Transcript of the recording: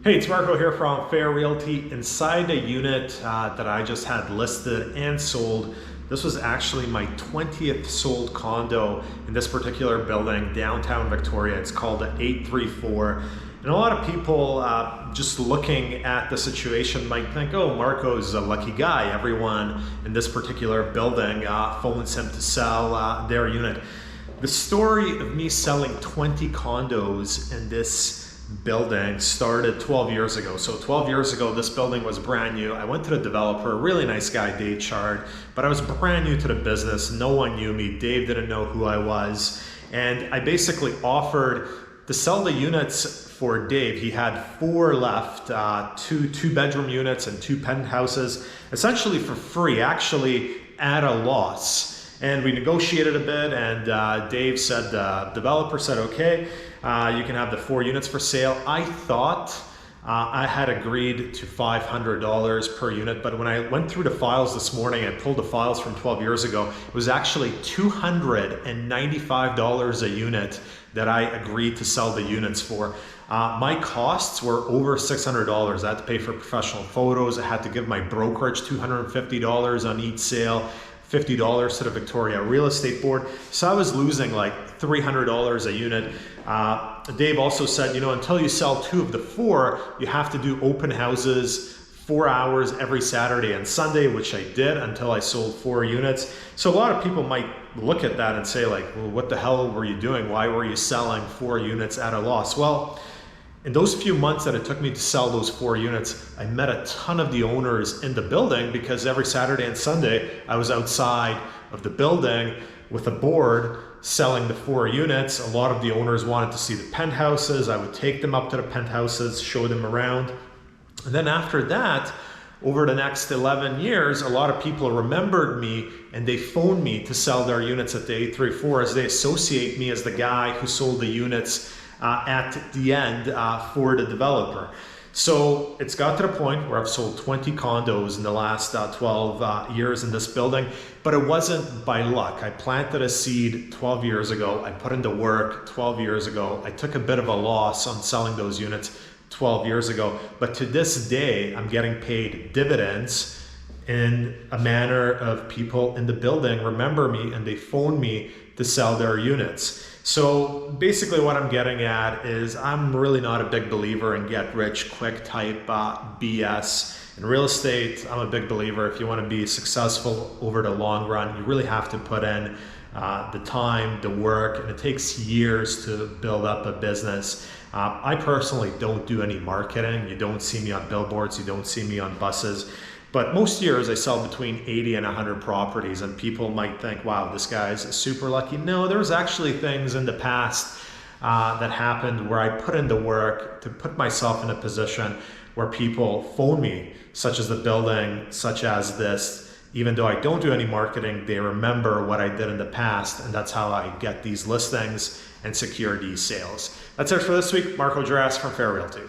Hey, it's Marco here from Fair Realty. Inside a unit that I just had listed and sold. This was actually my 20th sold condo in this particular building, downtown Victoria. It's called 834. And a lot of people just looking at the situation might think, oh, Marco's a lucky guy. Everyone in this particular building phones him to sell their unit. The story of me selling 20 condos in this building started 12 years ago. So 12 years ago, this building was brand new. I went to the developer, really nice guy, Dave Chard, but I was brand new to the business. No one knew me. Dave didn't know who I was. And I basically offered to sell the units for Dave. He had 4 left, two bedroom units and 2 penthouses, essentially for free, actually at a loss. And we negotiated a bit, and Dave said, the developer said, okay, you can have the 4 units for sale. I thought I had agreed to $500 per unit, but when I went through the files this morning, I pulled the files from 12 years ago, it was actually $295 a unit that I agreed to sell the units for. My costs were over $600. I had to pay for professional photos. I had to give my brokerage $250 on each sale. $50 to the Victoria Real Estate Board. So I was losing like $300 a unit. Dave also said, you know, until you sell 2 of the 4, you have to do open houses 4 hours every Saturday and Sunday, which I did until I sold 4 units. So a lot of people might look at that and say like, well, what the hell were you doing? Why were you selling 4 units at a loss? Well, in those few months that it took me to sell those 4 units, I met a ton of the owners in the building because every Saturday and Sunday I was outside of the building with a board selling the 4 units. A lot of the owners wanted to see the penthouses. I would take them up to the penthouses, show them around. And then after that, over the next 11 years, a lot of people remembered me and they phoned me to sell their units at the 834 as they associate me as the guy who sold the units at the end for the developer. So it's got to the point where I've sold 20 condos in the last 12 years in this building, but it wasn't by luck. I planted a seed 12 years ago. I put into work 12 years ago. I took a bit of a loss on selling those units 12 years ago, but to this day, I'm getting paid dividends in a manner of people in the building remember me and they phone me to sell their units. So basically what I'm getting at is I'm really not a big believer in get rich quick type BS. In real estate, I'm a big believer if you want to be successful over the long run, you really have to put in the time, the work, and it takes years to build up a business. I personally don't do any marketing. You don't see me on billboards, you don't see me on buses. But most years I sell between 80 and 100 properties, and people might think, wow, this guy's super lucky. No, there was actually things in the past that happened where I put in the work to put myself in a position where people phone me, such as the building, such as this. Even though I don't do any marketing, they remember what I did in the past, and that's how I get these listings and secure these sales. That's it for this week. Marco Jarass from Fair Realty.